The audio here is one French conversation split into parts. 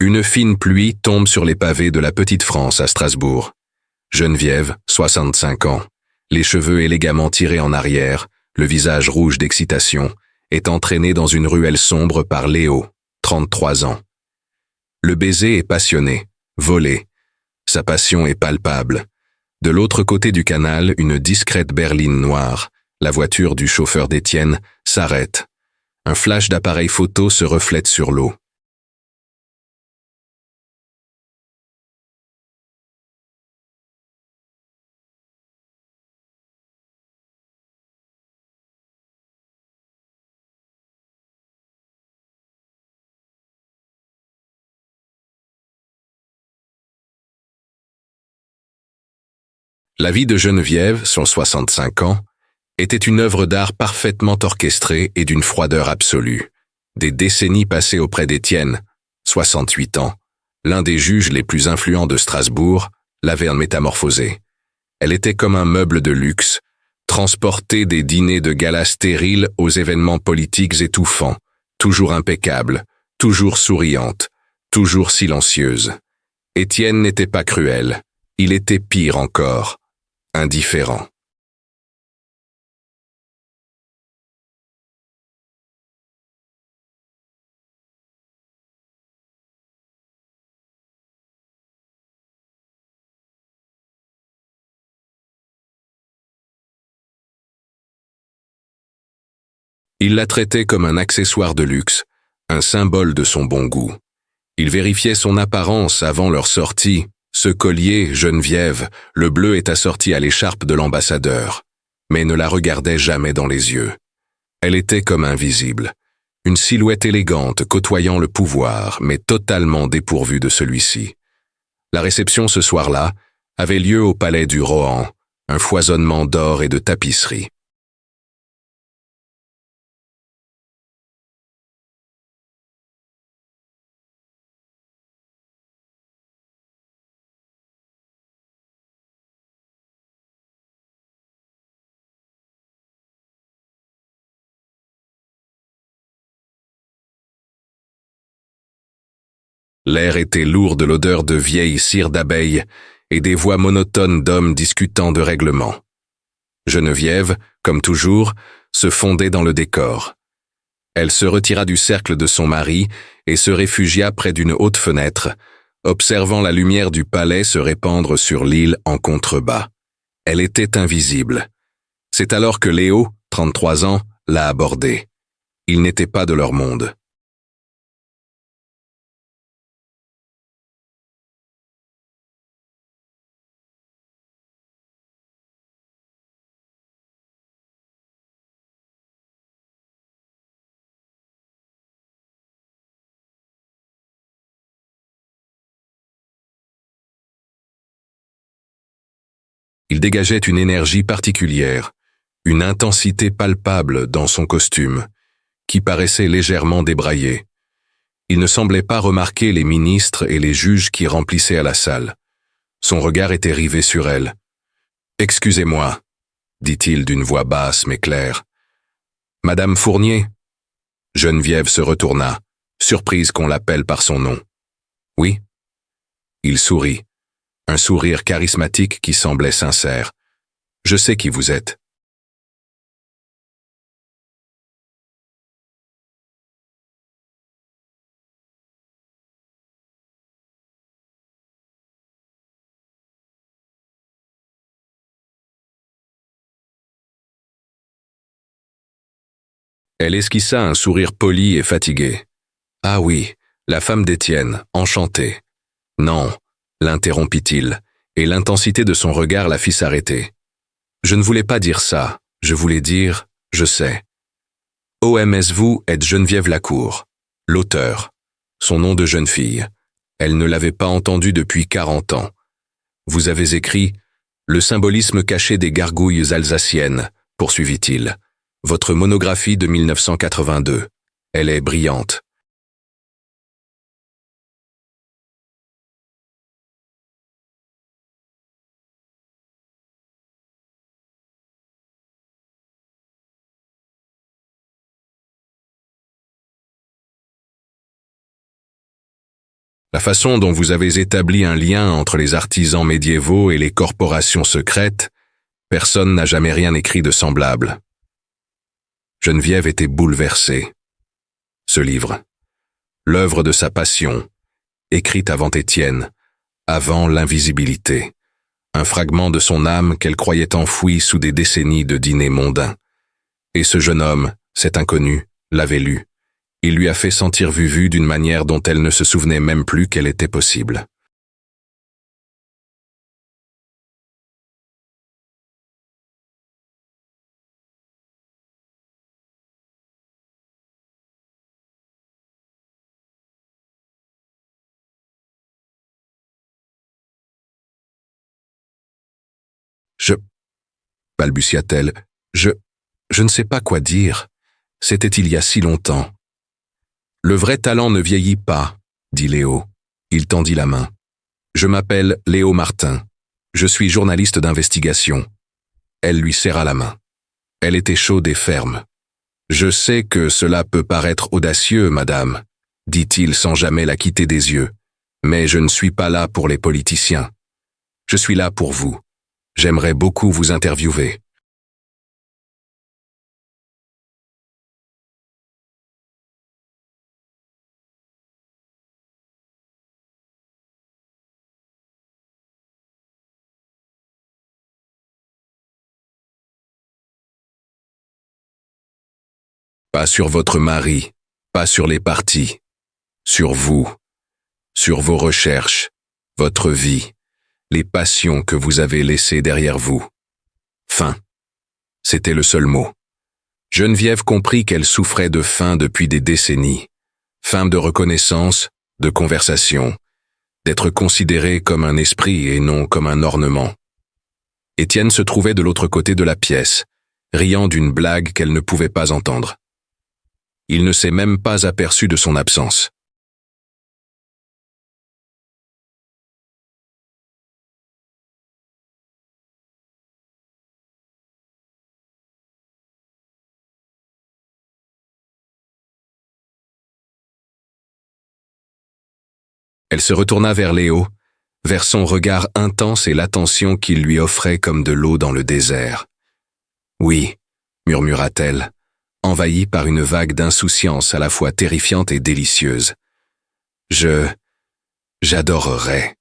Une fine pluie tombe sur les pavés de la Petite France à Strasbourg. Geneviève, 65 ans, les cheveux élégamment tirés en arrière, le visage rouge d'excitation, est entraînée dans une ruelle sombre par Léo, 33 ans. Le baiser est passionné, volé. Sa passion est palpable. De l'autre côté du canal, une discrète berline noire, la voiture du chauffeur d'Étienne, s'arrête. Un flash d'appareil photo se reflète sur l'eau. La vie de Geneviève, son 65 ans, était une œuvre d'art parfaitement orchestrée et d'une froideur absolue. Des décennies passées auprès d'Étienne, 68 ans, l'un des juges les plus influents de Strasbourg, l'avait métamorphosée. Elle était comme un meuble de luxe, transportée des dîners de gala stériles aux événements politiques étouffants, toujours impeccable, toujours souriante, toujours silencieuse. Étienne n'était pas cruel, il était pire encore, indifférent. Il la traitait comme un accessoire de luxe, un symbole de son bon goût. Il vérifiait son apparence avant leur sortie. Ce collier, Geneviève, le bleu est assorti à l'écharpe de l'ambassadeur, mais ne la regardait jamais dans les yeux. Elle était comme invisible, une silhouette élégante côtoyant le pouvoir, mais totalement dépourvue de celui-ci. La réception ce soir-là avait lieu au palais du Rohan, un foisonnement d'or et de tapisserie. L'air était lourd de l'odeur de vieille cire d'abeille et des voix monotones d'hommes discutant de règlements. Geneviève, comme toujours, se fondait dans le décor. Elle se retira du cercle de son mari et se réfugia près d'une haute fenêtre, observant la lumière du palais se répandre sur l'île en contrebas. Elle était invisible. C'est alors que Léo, 33 ans, l'a abordée. Il n'était pas de leur monde. Il dégageait une énergie particulière, une intensité palpable dans son costume, qui paraissait légèrement débraillé. Il ne semblait pas remarquer les ministres et les juges qui remplissaient à la salle. Son regard était rivé sur elle. « Excusez-moi », dit-il d'une voix basse mais claire. « Madame Fournier ?» Geneviève se retourna, surprise qu'on l'appelle par son nom. « Oui ?» Il sourit, un sourire charismatique qui semblait sincère. « Je sais qui vous êtes. » Elle esquissa un sourire poli et fatigué. « Ah oui, la femme d'Étienne, enchantée. »« Non, » l'interrompit-il, et l'intensité de son regard la fit s'arrêter. « Je ne voulais pas dire ça, je voulais dire, je sais. OMS-vous êtes Geneviève Lacour, l'auteur, son nom de jeune fille. Elle ne l'avait pas entendu depuis 40 ans. Vous avez écrit « Le symbolisme caché des gargouilles alsaciennes », poursuivit-il. Votre monographie de 1982. Elle est brillante. La façon dont vous avez établi un lien entre les artisans médiévaux et les corporations secrètes, personne n'a jamais rien écrit de semblable. Geneviève était bouleversée. Ce livre, l'œuvre de sa passion, écrite avant Étienne, avant l'invisibilité, un fragment de son âme qu'elle croyait enfoui sous des décennies de dîners mondains. Et ce jeune homme, cet inconnu, l'avait lu. Il lui a fait sentir Vuvu d'une manière dont elle ne se souvenait même plus qu'elle était possible. Je, balbutia-t-elle, je ne sais pas quoi dire. C'était il y a si longtemps. Le vrai talent ne vieillit pas, dit Léo. Il tendit la main. Je m'appelle Léo Martin. Je suis journaliste d'investigation. Elle lui serra la main. Elle était chaude et ferme. Je sais que cela peut paraître audacieux, madame, dit-il sans jamais la quitter des yeux. Mais je ne suis pas là pour les politiciens. Je suis là pour vous. J'aimerais beaucoup vous interviewer. Pas sur votre mari, pas sur les partis, sur vous, sur vos recherches, votre vie, les passions que vous avez laissées derrière vous. Faim. C'était le seul mot. Geneviève comprit qu'elle souffrait de faim depuis des décennies. Faim de reconnaissance, de conversation, d'être considérée comme un esprit et non comme un ornement. Étienne se trouvait de l'autre côté de la pièce, riant d'une blague qu'elle ne pouvait pas entendre. Il ne s'est même pas aperçu de son absence. Elle se retourna vers Léo, vers son regard intense et l'attention qu'il lui offrait comme de l'eau dans le désert. Oui, murmura-t-elle, envahie par une vague d'insouciance à la fois terrifiante et délicieuse. J'adorerais.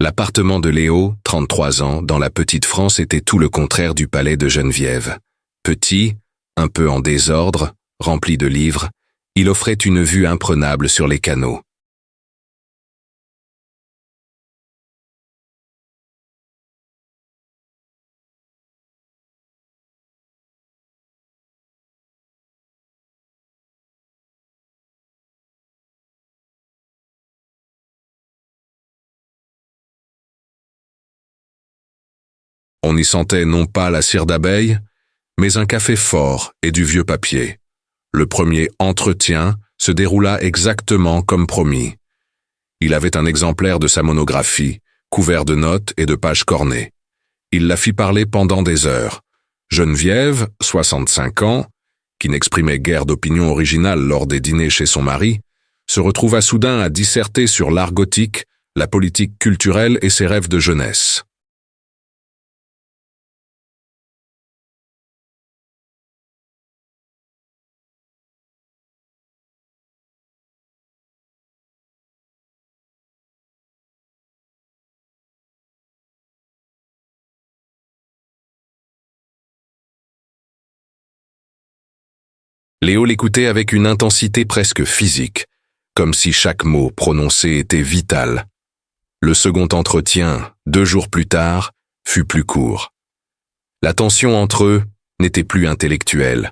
L'appartement de Léo, 33 ans, dans la petite France était tout le contraire du palais de Geneviève. Petit, un peu en désordre, rempli de livres, il offrait une vue imprenable sur les canaux. On y sentait non pas la cire d'abeille, mais un café fort et du vieux papier. Le premier entretien se déroula exactement comme promis. Il avait un exemplaire de sa monographie, couvert de notes et de pages cornées. Il la fit parler pendant des heures. Geneviève, 65 ans, qui n'exprimait guère d'opinion originale lors des dîners chez son mari, se retrouva soudain à disserter sur l'art gothique, la politique culturelle et ses rêves de jeunesse. Léo l'écoutait avec une intensité presque physique, comme si chaque mot prononcé était vital. Le second entretien, 2 jours plus tard, fut plus court. La tension entre eux n'était plus intellectuelle.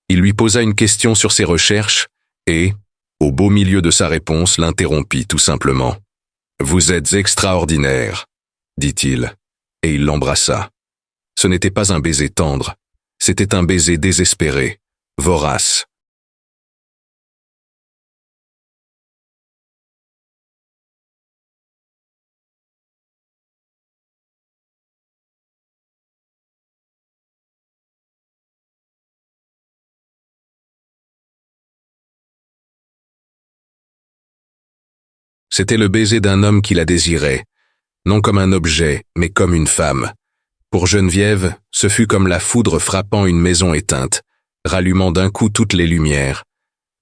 Il lui posa une question sur ses recherches et, au beau milieu de sa réponse, l'interrompit tout simplement. « Vous êtes extraordinaire, dit-il, et il l'embrassa. Ce n'était pas un baiser tendre, c'était un baiser désespéré, vorace. C'était le baiser d'un homme qui la désirait, non comme un objet, mais comme une femme. Pour Geneviève, ce fut comme la foudre frappant une maison éteinte, rallumant d'un coup toutes les lumières.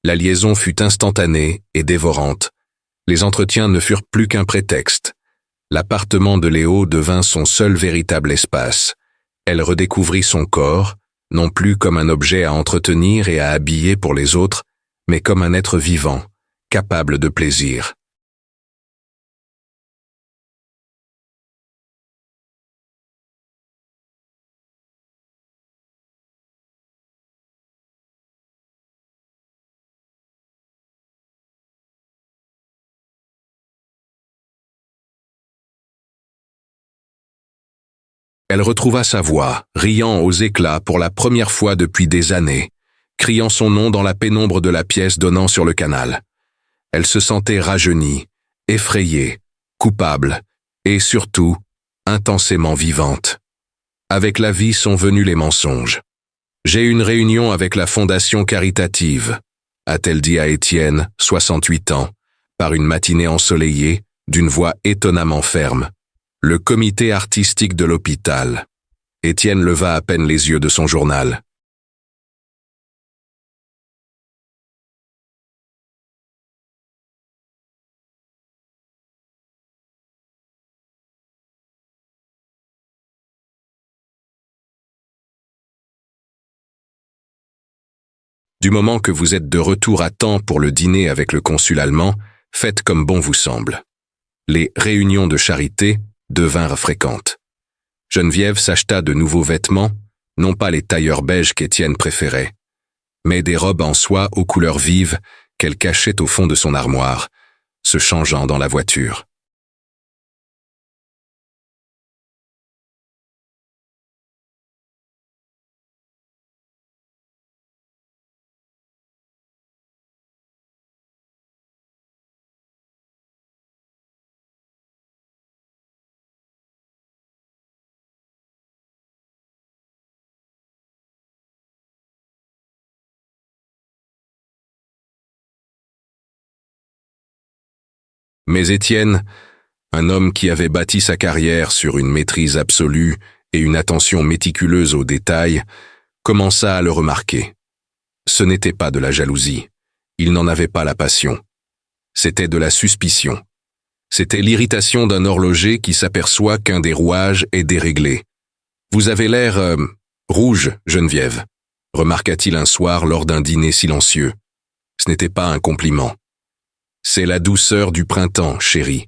La liaison fut instantanée et dévorante. Les entretiens ne furent plus qu'un prétexte. L'appartement de Léo devint son seul véritable espace. Elle redécouvrit son corps, non plus comme un objet à entretenir et à habiller pour les autres, mais comme un être vivant, capable de plaisir. Elle retrouva sa voix, riant aux éclats pour la première fois depuis des années, criant son nom dans la pénombre de la pièce donnant sur le canal. Elle se sentait rajeunie, effrayée, coupable, et surtout, intensément vivante. Avec la vie sont venus les mensonges. J'ai une réunion avec la fondation caritative, a-t-elle dit à Étienne, 68 ans, par une matinée ensoleillée, d'une voix étonnamment ferme. Le comité artistique de l'hôpital. Étienne leva à peine les yeux de son journal. Du moment que vous êtes de retour à temps pour le dîner avec le consul allemand, faites comme bon vous semble. Les réunions de charité devinrent fréquentes. Geneviève s'acheta de nouveaux vêtements, non pas les tailleurs beiges qu'Étienne préférait, mais des robes en soie aux couleurs vives qu'elle cachait au fond de son armoire, se changeant dans la voiture. Mais Étienne, un homme qui avait bâti sa carrière sur une maîtrise absolue et une attention méticuleuse aux détails, commença à le remarquer. Ce n'était pas de la jalousie. Il n'en avait pas la passion. C'était de la suspicion. C'était l'irritation d'un horloger qui s'aperçoit qu'un des rouages est déréglé. « Vous avez l'air rouge, Geneviève », remarqua-t-il un soir lors d'un dîner silencieux. Ce n'était pas un compliment. « C'est la douceur du printemps, chérie. »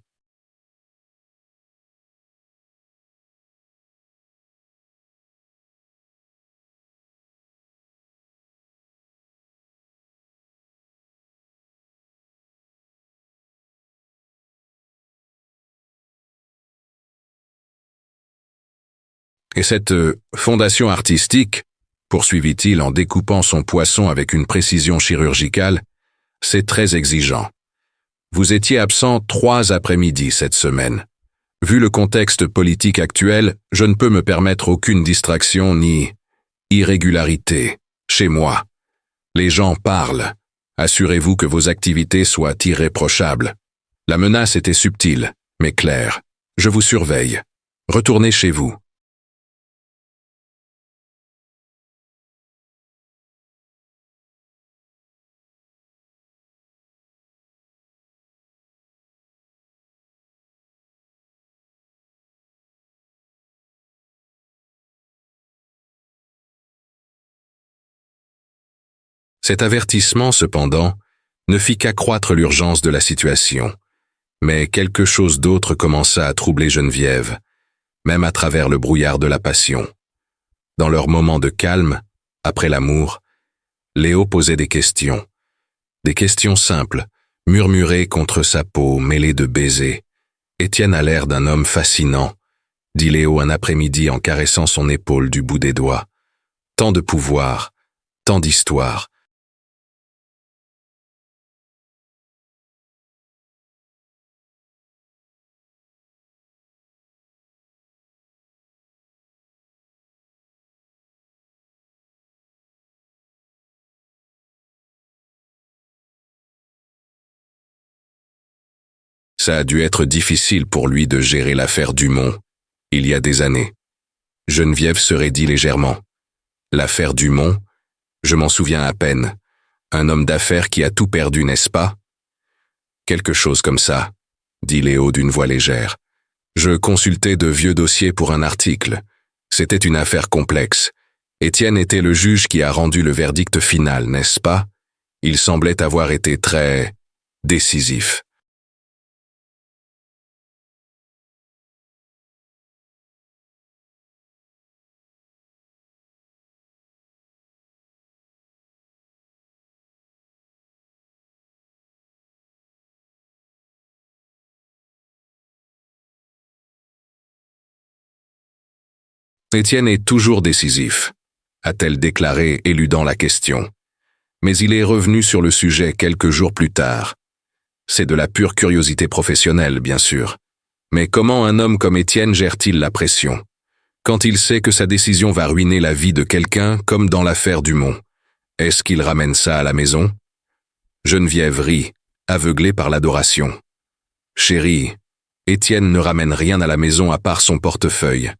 Et cette fondation artistique, poursuivit-il en découpant son poisson avec une précision chirurgicale, c'est très exigeant. Vous étiez absent 3 après-midi cette semaine. Vu le contexte politique actuel, je ne peux me permettre aucune distraction ni irrégularité. Chez moi, les gens parlent. Assurez-vous que vos activités soient irréprochables. La menace était subtile, mais claire. Je vous surveille. Retournez chez vous. Cet avertissement, cependant, ne fit qu'accroître l'urgence de la situation. Mais quelque chose d'autre commença à troubler Geneviève, même à travers le brouillard de la passion. Dans leurs moments de calme, après l'amour, Léo posait des questions simples, murmurées contre sa peau mêlée de baisers. Étienne a l'air d'un homme fascinant, dit Léo un après-midi en caressant son épaule du bout des doigts. Tant de pouvoir, tant d'histoire. Ça a dû être difficile pour lui de gérer l'affaire Dumont, il y a des années. Geneviève se raidit légèrement. L'affaire Dumont, je m'en souviens à peine. Un homme d'affaires qui a tout perdu, n'est-ce pas? Quelque chose comme ça, dit Léo d'une voix légère. Je consultais de vieux dossiers pour un article. C'était une affaire complexe. Étienne était le juge qui a rendu le verdict final, n'est-ce pas? Il semblait avoir été très décisif. Étienne est toujours décisif, a-t-elle déclaré, éludant la question. Mais il est revenu sur le sujet quelques jours plus tard. C'est de la pure curiosité professionnelle, bien sûr. Mais comment un homme comme Étienne gère-t-il la pression? Quand il sait que sa décision va ruiner la vie de quelqu'un, comme dans l'affaire Dumont, est-ce qu'il ramène ça à la maison? Geneviève rit, aveuglée par l'adoration. Chérie, Étienne ne ramène rien à la maison à part son portefeuille.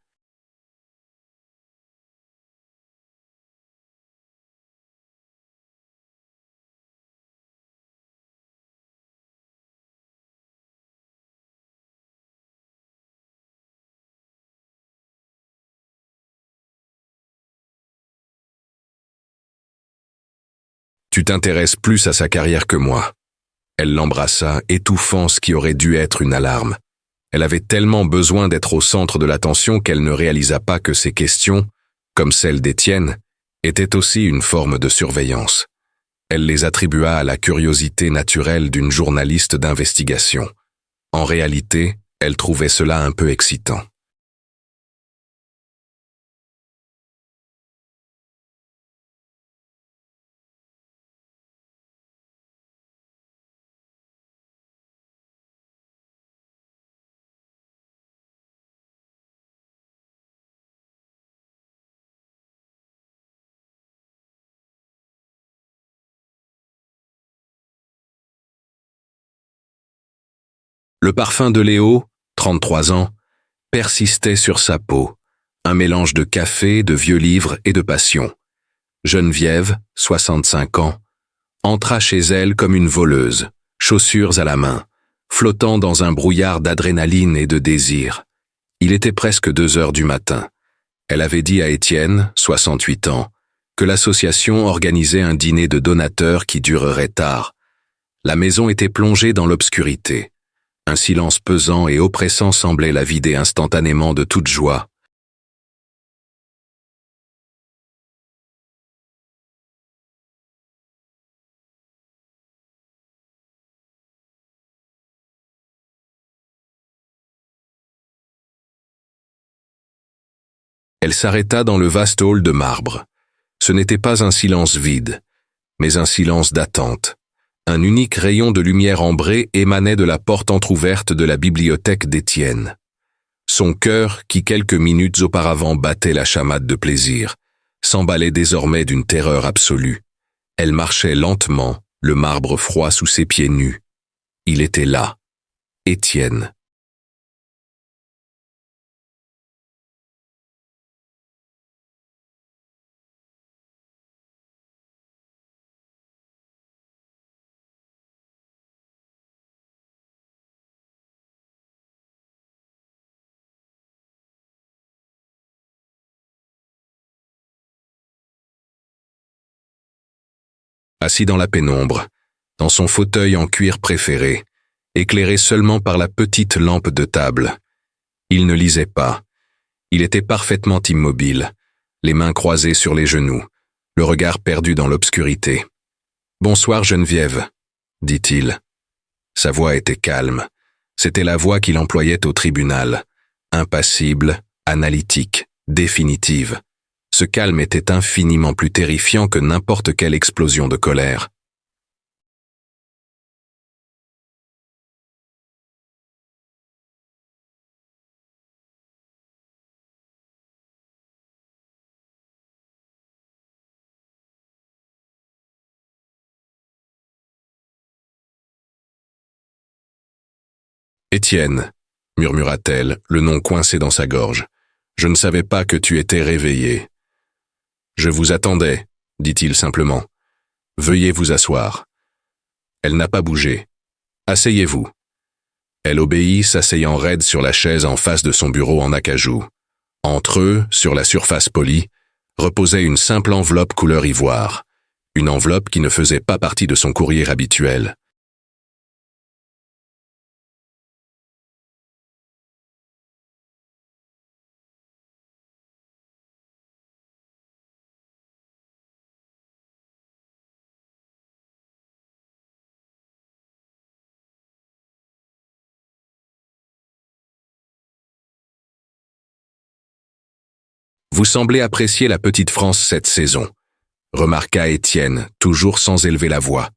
Tu t'intéresses plus à sa carrière que moi. Elle l'embrassa, étouffant ce qui aurait dû être une alarme. Elle avait tellement besoin d'être au centre de l'attention qu'elle ne réalisa pas que ses questions, comme celles d'Étienne, étaient aussi une forme de surveillance. Elle les attribua à la curiosité naturelle d'une journaliste d'investigation. En réalité, elle trouvait cela un peu excitant. Le parfum de Léo, 33 ans, persistait sur sa peau, un mélange de café, de vieux livres et de passion. Geneviève, 65 ans, entra chez elle comme une voleuse, chaussures à la main, flottant dans un brouillard d'adrénaline et de désir. Il était presque 2 heures du matin. Elle avait dit à Étienne, 68 ans, que l'association organisait un dîner de donateurs qui durerait tard. La maison était plongée dans l'obscurité. Un silence pesant et oppressant semblait la vider instantanément de toute joie. Elle s'arrêta dans le vaste hall de marbre. Ce n'était pas un silence vide, mais un silence d'attente. Un unique rayon de lumière ambrée émanait de la porte entr'ouverte de la bibliothèque d'Étienne. Son cœur, qui quelques minutes auparavant battait la chamade de plaisir, s'emballait désormais d'une terreur absolue. Elle marchait lentement, le marbre froid sous ses pieds nus. Il était là, Étienne. Assis dans la pénombre, dans son fauteuil en cuir préféré, éclairé seulement par la petite lampe de table. Il ne lisait pas. Il était parfaitement immobile, les mains croisées sur les genoux, le regard perdu dans l'obscurité. « Bonsoir Geneviève », dit-il. Sa voix était calme. C'était la voix qu'il employait au tribunal. Impassible, analytique, définitive. Ce calme était infiniment plus terrifiant que n'importe quelle explosion de colère. Étienne, murmura-t-elle, le nom coincé dans sa gorge. Je ne savais pas que tu étais réveillé. Je vous attendais, dit-il simplement. Veuillez vous asseoir. Elle n'a pas bougé. Asseyez-vous. Elle obéit, s'asseyant raide sur la chaise en face de son bureau en acajou. Entre eux, sur la surface polie, reposait une simple enveloppe couleur ivoire. Une enveloppe qui ne faisait pas partie de son courrier habituel. Vous semblez apprécier la petite France cette saison, remarqua Étienne, toujours sans élever la voix.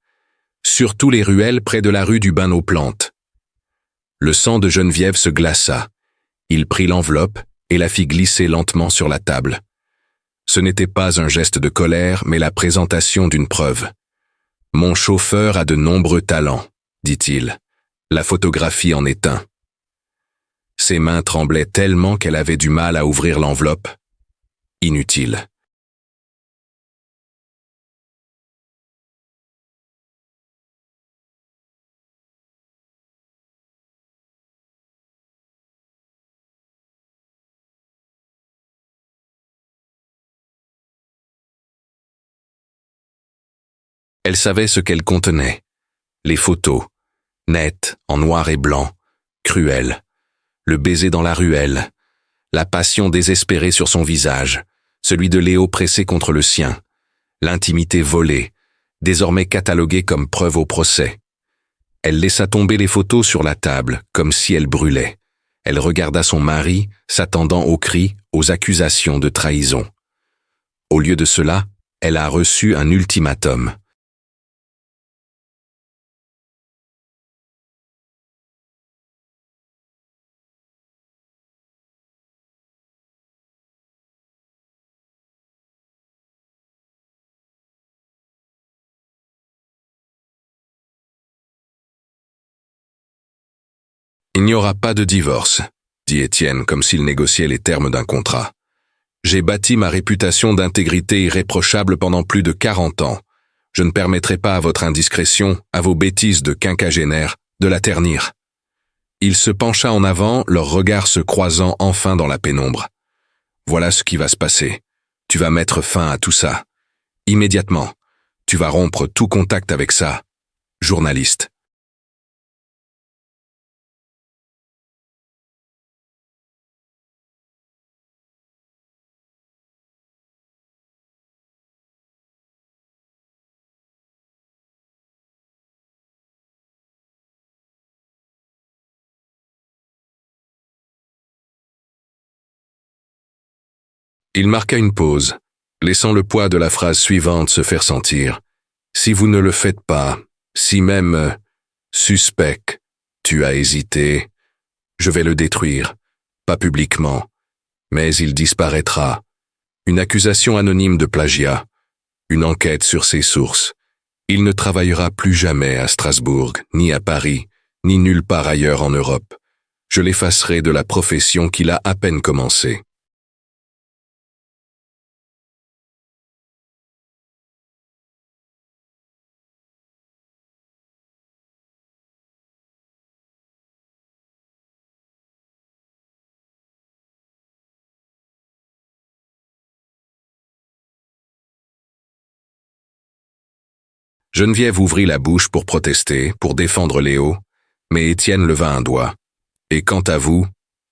Surtout les ruelles près de la rue du Bain-aux-Plantes. Le sang de Geneviève se glaça. Il prit l'enveloppe et la fit glisser lentement sur la table. Ce n'était pas un geste de colère, mais la présentation d'une preuve. Mon chauffeur a de nombreux talents, dit-il. La photographie en est un. Ses mains tremblaient tellement qu'elle avait du mal à ouvrir l'enveloppe. Inutile. Elle savait ce qu'elle contenait. Les photos, nettes, en noir et blanc, cruelles. Le baiser dans la ruelle, la passion désespérée sur son visage, celui de Léo pressé contre le sien, l'intimité volée, désormais cataloguée comme preuve au procès. Elle laissa tomber les photos sur la table, comme si elles brûlaient. Elle regarda son mari, s'attendant aux cris, aux accusations de trahison. Au lieu de cela, elle a reçu un ultimatum. Il n'y aura pas de divorce, dit Étienne comme s'il négociait les termes d'un contrat. J'ai bâti ma réputation d'intégrité irréprochable pendant plus de 40 ans. Je ne permettrai pas à votre indiscrétion, à vos bêtises de quinquagénaire, de la ternir. Il se pencha en avant, leurs regards se croisant enfin dans la pénombre. Voilà ce qui va se passer. Tu vas mettre fin à tout ça. Immédiatement. Tu vas rompre tout contact avec ça. Journaliste. Il marqua une pause, laissant le poids de la phrase suivante se faire sentir. Si vous ne le faites pas, si même suspect, tu as hésité, je vais le détruire, pas publiquement, mais il disparaîtra. Une accusation anonyme de plagiat, une enquête sur ses sources. Il ne travaillera plus jamais à Strasbourg, ni à Paris, ni nulle part ailleurs en Europe. Je l'effacerai de la profession qu'il a à peine commencée. Geneviève ouvrit la bouche pour protester, pour défendre Léo, mais Étienne leva un doigt. Et quant à vous,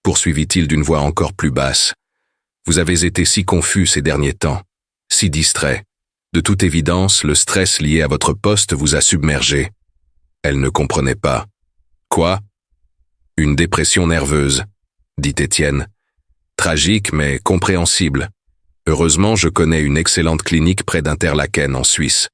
poursuivit-il d'une voix encore plus basse, vous avez été si confus ces derniers temps, si distrait. De toute évidence, le stress lié à votre poste vous a submergé. Elle ne comprenait pas. Quoi? Une dépression nerveuse, dit Étienne. Tragique mais compréhensible. Heureusement, je connais une excellente clinique près d'Interlaken en Suisse.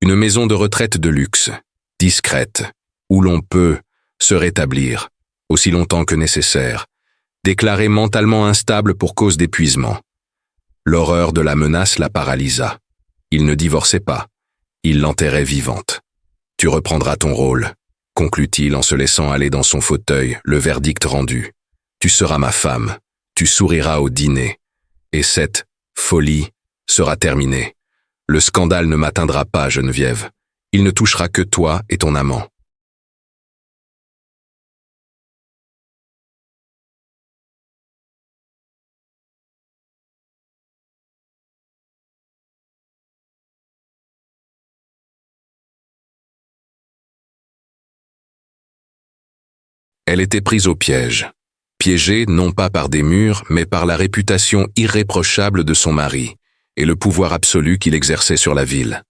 Une maison de retraite de luxe, discrète, où l'on peut se rétablir, aussi longtemps que nécessaire, déclaré mentalement instable pour cause d'épuisement. L'horreur de la menace la paralysa. Il ne divorçait pas, il l'enterrait vivante. Tu reprendras ton rôle, conclut-il en se laissant aller dans son fauteuil, le verdict rendu. Tu seras ma femme, tu souriras au dîner, et cette folie sera terminée. Le scandale ne m'atteindra pas, Geneviève. Il ne touchera que toi et ton amant. Elle était prise au piège. Piégée non pas par des murs, mais par la réputation irréprochable de son mari et le pouvoir absolu qu'il exerçait sur la ville.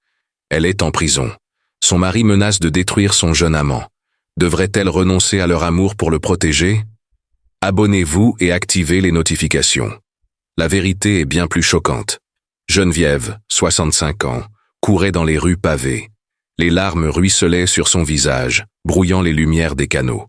Elle est en prison. Son mari menace de détruire son jeune amant. Devrait-elle renoncer à leur amour pour le protéger? Abonnez-vous et activez les notifications. La vérité est bien plus choquante. Geneviève, 65 ans, courait dans les rues pavées. Les larmes ruisselaient sur son visage, brouillant les lumières des canaux.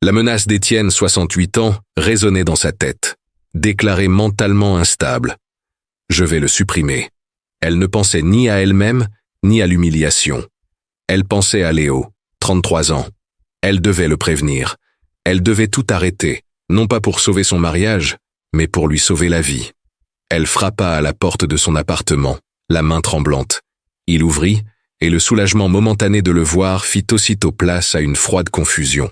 La menace d'Étienne, 68 ans, résonnait dans sa tête. Déclarée mentalement instable. Je vais le supprimer. Elle ne pensait ni à elle-même, ni à l'humiliation. Elle pensait à Léo, 33 ans. Elle devait le prévenir. Elle devait tout arrêter, non pas pour sauver son mariage, mais pour lui sauver la vie. Elle frappa à la porte de son appartement, la main tremblante. Il ouvrit, et le soulagement momentané de le voir fit aussitôt place à une froide confusion.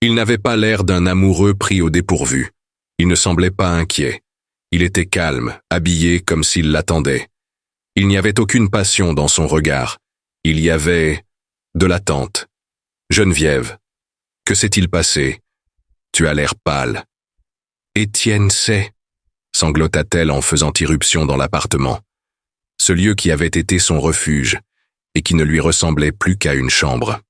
Il n'avait pas l'air d'un amoureux pris au dépourvu. Il ne semblait pas inquiet. Il était calme, habillé comme s'il l'attendait. Il n'y avait aucune passion dans son regard. Il y avait de l'attente. Geneviève, que s'est-il passé? Tu as l'air pâle. Étienne sait, sanglota-t-elle en faisant irruption dans l'appartement. Ce lieu qui avait été son refuge et qui ne lui ressemblait plus qu'à une chambre.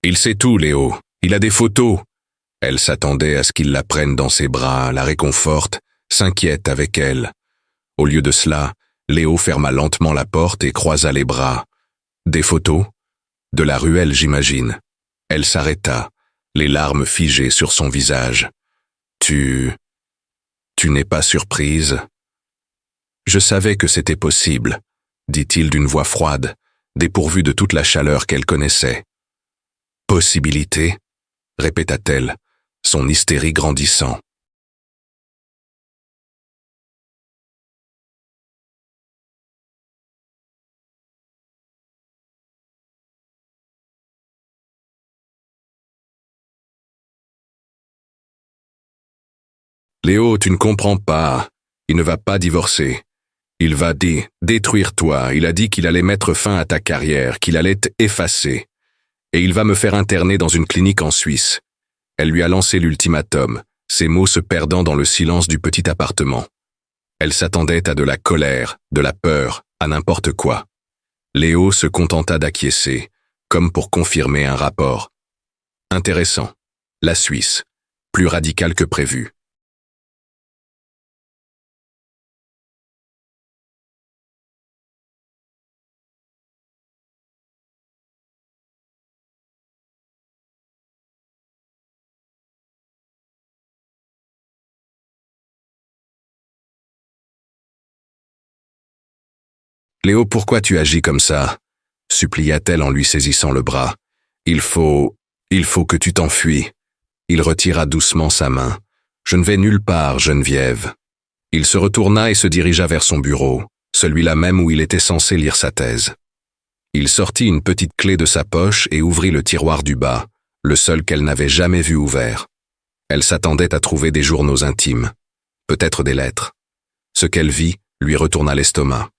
Il sait tout, Léo. Il a des photos. Elle s'attendait à ce qu'il la prenne dans ses bras, la réconforte, s'inquiète avec elle. Au lieu de cela, Léo ferma lentement la porte et croisa les bras. Des photos? De la ruelle, j'imagine. Elle s'arrêta, les larmes figées sur son visage. Tu n'es pas surprise? Je savais que c'était possible, dit-il d'une voix froide, dépourvue de toute la chaleur qu'elle connaissait. Possibilité? Répéta-t-elle, son hystérie grandissant. Léo, tu ne comprends pas. Il ne va pas divorcer. Il va détruire toi. Il a dit qu'il allait mettre fin à ta carrière, qu'il allait t'effacer. Et il va me faire interner dans une clinique en Suisse. Elle lui a lancé l'ultimatum, ses mots se perdant dans le silence du petit appartement. Elle s'attendait à de la colère, de la peur, à n'importe quoi. Léo se contenta d'acquiescer, comme pour confirmer un rapport. Intéressant. La Suisse. Plus radicale que prévu. Léo, pourquoi tu agis comme ça? Supplia-t-elle en lui saisissant le bras. Il faut que tu t'enfuis. Il retira doucement sa main. Je ne vais nulle part, Geneviève. Il se retourna et se dirigea vers son bureau, celui-là même où il était censé lire sa thèse. Il sortit une petite clé de sa poche et ouvrit le tiroir du bas, le seul qu'elle n'avait jamais vu ouvert. Elle s'attendait à trouver des journaux intimes, peut-être des lettres. Ce qu'elle vit lui retourna l'estomac.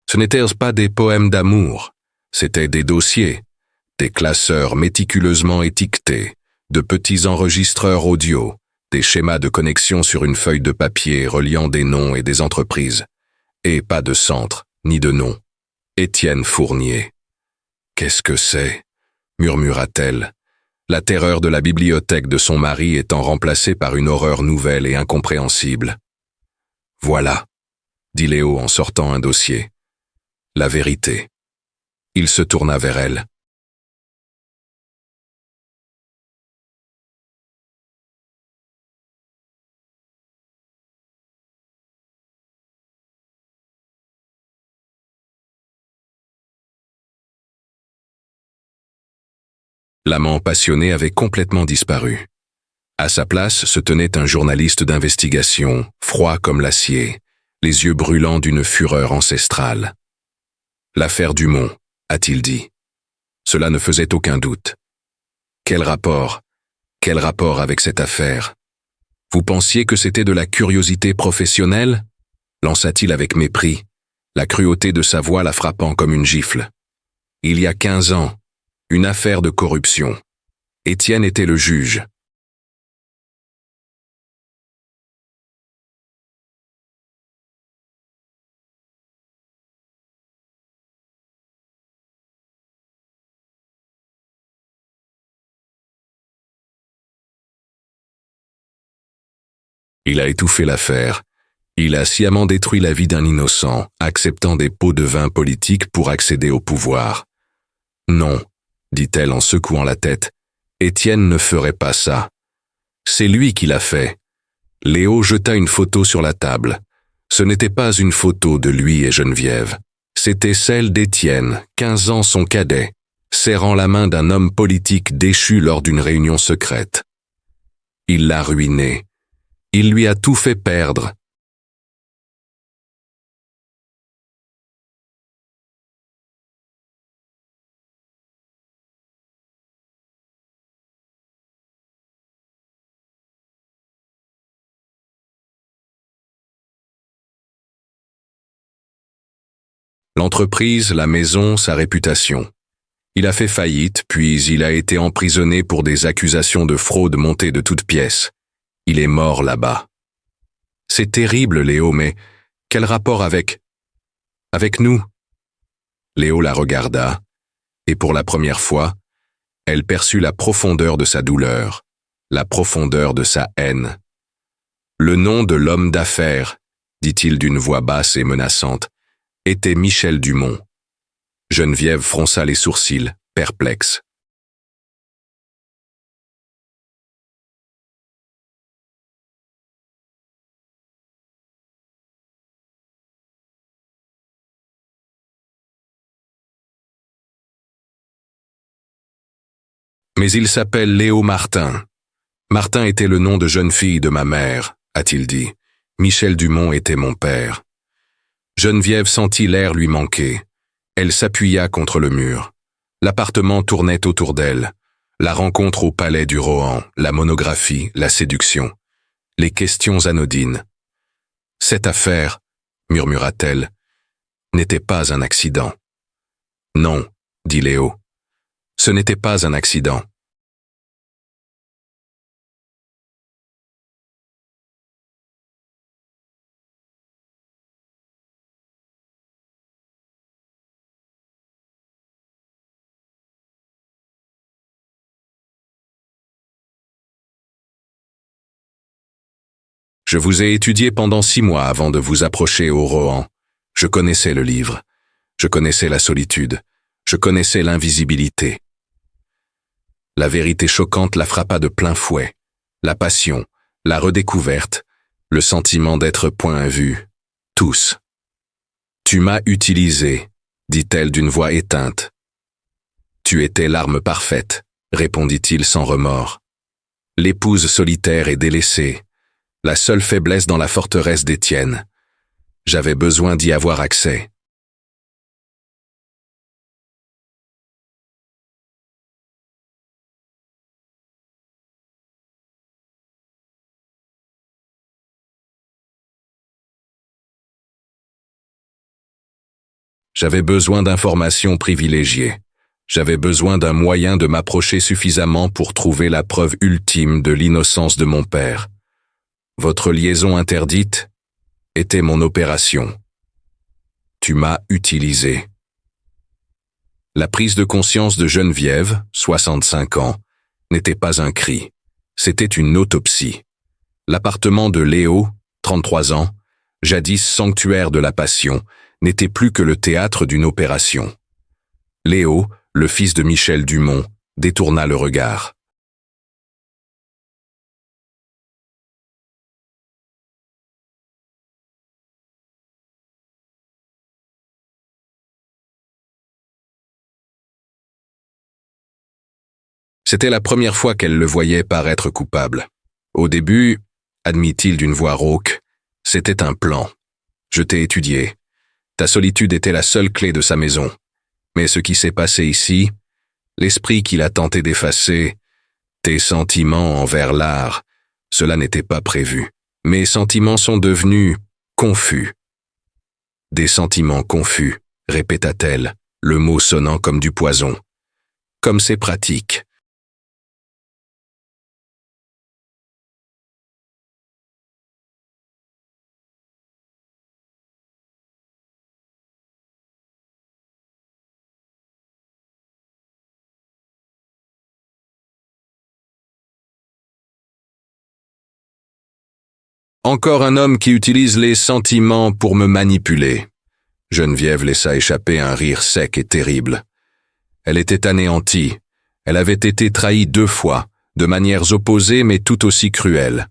Ce n'étaient pas des poèmes d'amour, c'étaient des dossiers, des classeurs méticuleusement étiquetés, de petits enregistreurs audio, des schémas de connexion sur une feuille de papier reliant des noms et des entreprises, et pas de centre, ni de nom. Étienne Fournier. Qu'est-ce que c'est? Murmura-t-elle, la terreur de la bibliothèque de son mari étant remplacée par une horreur nouvelle et incompréhensible. Voilà, dit Léo en sortant un dossier. La vérité. Il se tourna vers elle. L'amant passionné avait complètement disparu. À sa place se tenait un journaliste d'investigation, froid comme l'acier, les yeux brûlants d'une fureur ancestrale. L'affaire Dumont, a-t-il dit. Cela ne faisait aucun doute. Quel rapport avec cette affaire? Vous pensiez que c'était de la curiosité professionnelle? Lança-t-il avec mépris, la cruauté de sa voix la frappant comme une gifle. Il y a 15 ans, une affaire de corruption. Étienne était le juge. Il a étouffé l'affaire. Il a sciemment détruit la vie d'un innocent, acceptant des pots de vin politiques pour accéder au pouvoir. Non, dit-elle en secouant la tête, Étienne ne ferait pas ça. C'est lui qui l'a fait. Léo jeta une photo sur la table. Ce n'était pas une photo de lui et Geneviève. C'était celle d'Étienne, 15 ans son cadet, serrant la main d'un homme politique déchu lors d'une réunion secrète. Il l'a ruiné. Il lui a tout fait perdre. L'entreprise, la maison, sa réputation. Il a fait faillite, puis il a été emprisonné pour des accusations de fraude montées de toutes pièces. Il est mort là-bas. C'est terrible, Léo, mais quel rapport avec nous? Léo la regarda, et pour la première fois, elle perçut la profondeur de sa douleur, la profondeur de sa haine. Le nom de l'homme d'affaires, dit-il d'une voix basse et menaçante, était Michel Dumont. Geneviève fronça les sourcils, perplexe. Mais il s'appelle Léo Martin. Martin était le nom de jeune fille de ma mère, a-t-il dit. Michel Dumont était mon père. Geneviève sentit l'air lui manquer. Elle s'appuya contre le mur. L'appartement tournait autour d'elle. La rencontre au palais du Rohan, la monographie, la séduction. Les questions anodines. Cette affaire, murmura-t-elle, n'était pas un accident. Non, dit Léo. Ce n'était pas un accident. Je vous ai étudié pendant 6 mois avant de vous approcher au Rohan. Je connaissais le livre. Je connaissais la solitude. Je connaissais l'invisibilité. La vérité choquante la frappa de plein fouet. La passion, la redécouverte, le sentiment d'être point à vue. Tous. Tu m'as utilisé, dit-elle d'une voix éteinte. Tu étais l'arme parfaite, répondit-il sans remords. L'épouse solitaire et délaissée, la seule faiblesse dans la forteresse d'Étienne. J'avais besoin d'y avoir accès. J'avais besoin d'informations privilégiées. J'avais besoin d'un moyen de m'approcher suffisamment pour trouver la preuve ultime de l'innocence de mon père. Votre liaison interdite était mon opération. Tu m'as utilisé. La prise de conscience de Geneviève, 65 ans, n'était pas un cri. C'était une autopsie. L'appartement de Léo, 33 ans, jadis sanctuaire de la passion, n'était plus que le théâtre d'une opération. Léo, le fils de Michel Dumont, détourna le regard. C'était la première fois qu'elle le voyait paraître coupable. Au début, admit-il d'une voix rauque, c'était un plan. Je t'ai étudié. Ta solitude était la seule clé de sa maison. Mais ce qui s'est passé ici, l'esprit qu'il a tenté d'effacer, tes sentiments envers l'art, cela n'était pas prévu. Mes sentiments sont devenus confus. Des sentiments confus, répéta-t-elle, le mot sonnant comme du poison. Comme c'est pratique. Encore un homme qui utilise les sentiments pour me manipuler. Geneviève laissa échapper un rire sec et terrible. Elle était anéantie. Elle avait été trahie 2 fois, de manières opposées mais tout aussi cruelles.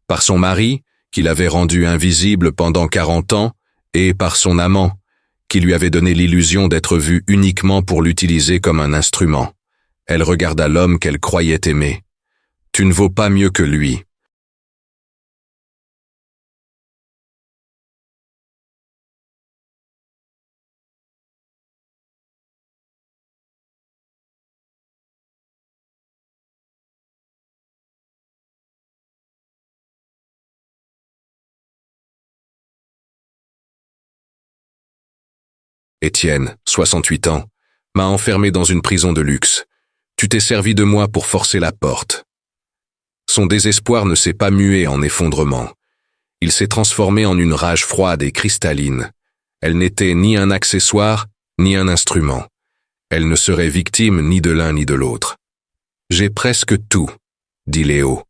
Par son mari, qui l'avait rendue invisible pendant 40 ans, et par son amant, qui lui avait donné l'illusion d'être vue uniquement pour l'utiliser comme un instrument. Elle regarda l'homme qu'elle croyait aimer. Tu ne vaux pas mieux que lui. Étienne, 68 ans, m'a enfermé dans une prison de luxe. Tu t'es servi de moi pour forcer la porte. Son désespoir ne s'est pas mué en effondrement. Il s'est transformé en une rage froide et cristalline. Elle n'était ni un accessoire, ni un instrument. Elle ne serait victime ni de l'un ni de l'autre. J'ai presque tout, dit Léo,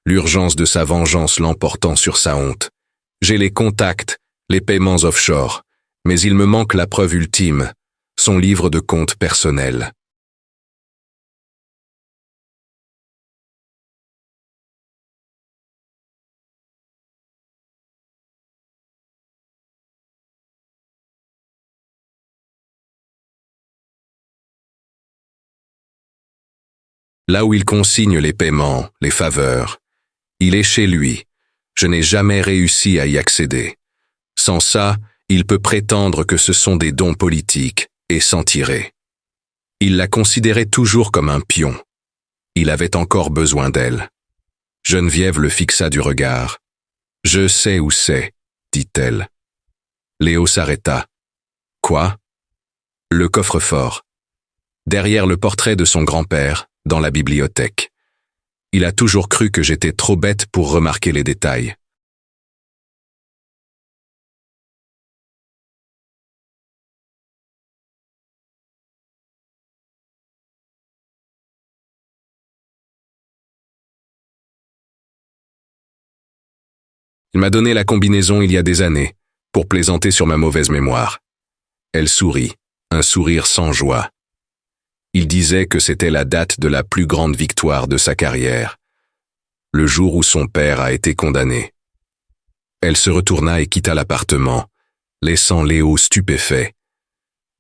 l'urgence de sa vengeance l'emportant sur sa honte. J'ai les contacts, les paiements offshore, mais il me manque la preuve ultime, son livre de compte personnel. Là où il consigne les paiements, les faveurs, il est chez lui. Je n'ai jamais réussi à y accéder. Sans ça, il peut prétendre que ce sont des dons politiques et s'en tirer. Il la considérait toujours comme un pion. Il avait encore besoin d'elle. Geneviève le fixa du regard. « Je sais où c'est, dit-elle. » Léo s'arrêta. « Quoi ?» ?»« Le coffre-fort. Derrière le portrait de son grand-père, dans la bibliothèque. Il a toujours cru que j'étais trop bête pour remarquer les détails. Il m'a donné la combinaison il y a des années, pour plaisanter sur ma mauvaise mémoire. Elle sourit, un sourire sans joie. Il disait que c'était la date de la plus grande victoire de sa carrière, le jour où son père a été condamné. Elle se retourna et quitta l'appartement, laissant Léo stupéfait.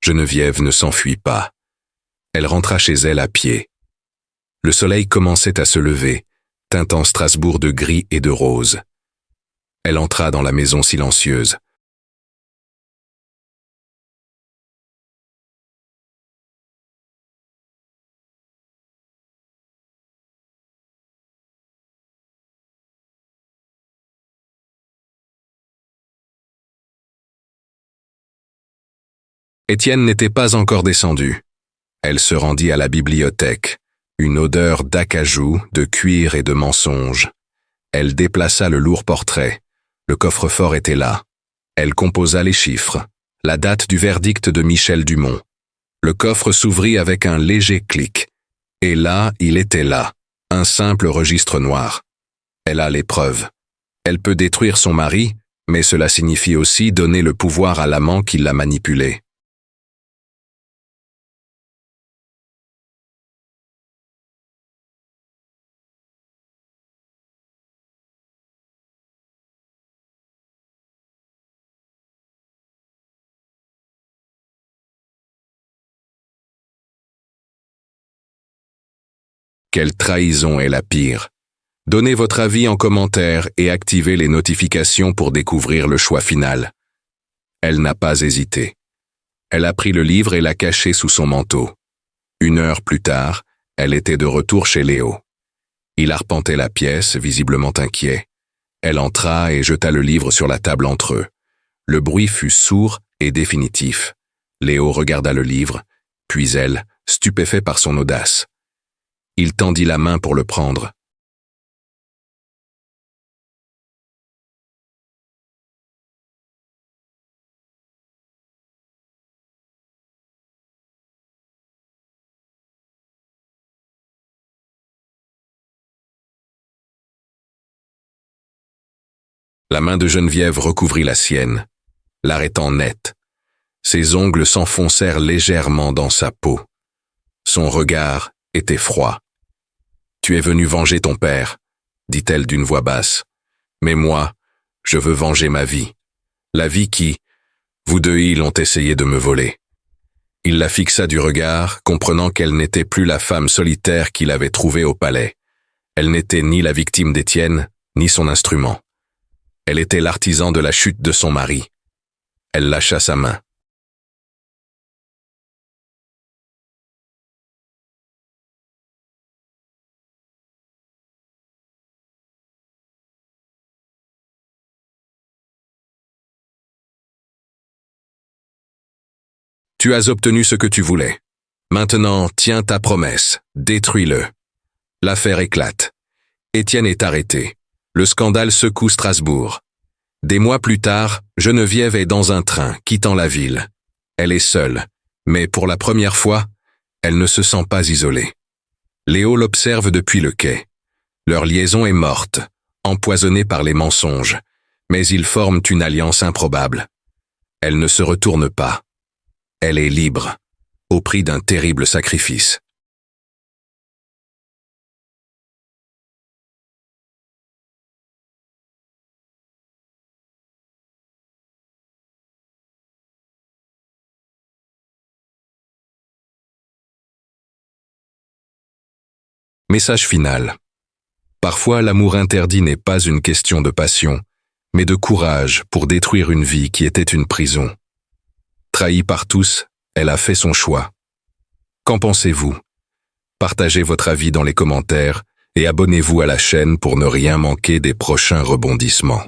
Geneviève ne s'enfuit pas. Elle rentra chez elle à pied. Le soleil commençait à se lever, teintant Strasbourg de gris et de rose. Elle entra dans la maison silencieuse. Étienne n'était pas encore descendu. Elle se rendit à la bibliothèque, une odeur d'acajou, de cuir et de mensonge. Elle déplaça le lourd portrait. Le coffre-fort était là. Elle composa les chiffres, la date du verdict de Michel Dumont. Le coffre s'ouvrit avec un léger clic. Et là, il était là, un simple registre noir. Elle a les preuves. Elle peut détruire son mari, mais cela signifie aussi donner le pouvoir à l'amant qui l'a manipulée. Quelle trahison est la pire? Donnez votre avis en commentaire et activez les notifications pour découvrir le choix final. Elle n'a pas hésité. Elle a pris le livre et l'a caché sous son manteau. 1 heure plus tard, elle était de retour chez Léo. Il arpentait la pièce, visiblement inquiet. Elle entra et jeta le livre sur la table entre eux. Le bruit fut sourd et définitif. Léo regarda le livre, puis elle, stupéfait par son audace. Il tendit la main pour le prendre. La main de Geneviève recouvrit la sienne, l'arrêtant net. Ses ongles s'enfoncèrent légèrement dans sa peau. Son regard était froid. « Tu es venu venger ton père, » dit-elle d'une voix basse. « Mais moi, je veux venger ma vie. La vie qui, vous deux ils ont essayé de me voler. » Il la fixa du regard, comprenant qu'elle n'était plus la femme solitaire qu'il avait trouvée au palais. Elle n'était ni la victime d'Étienne, ni son instrument. Elle était l'artisan de la chute de son mari. Elle lâcha sa main. Tu as obtenu ce que tu voulais. Maintenant, tiens ta promesse, détruis-le. L'affaire éclate. Étienne est arrêté. Le scandale secoue Strasbourg. Des mois plus tard, Geneviève est dans un train, quittant la ville. Elle est seule, mais pour la première fois, elle ne se sent pas isolée. Léo l'observe depuis le quai. Leur liaison est morte, empoisonnée par les mensonges, mais ils forment une alliance improbable. Elle ne se retourne pas. Elle est libre, au prix d'un terrible sacrifice. Message final. Parfois, l'amour interdit n'est pas une question de passion, mais de courage pour détruire une vie qui était une prison. Trahie par tous, elle a fait son choix. Qu'en pensez-vous? Partagez votre avis dans les commentaires et abonnez-vous à la chaîne pour ne rien manquer des prochains rebondissements.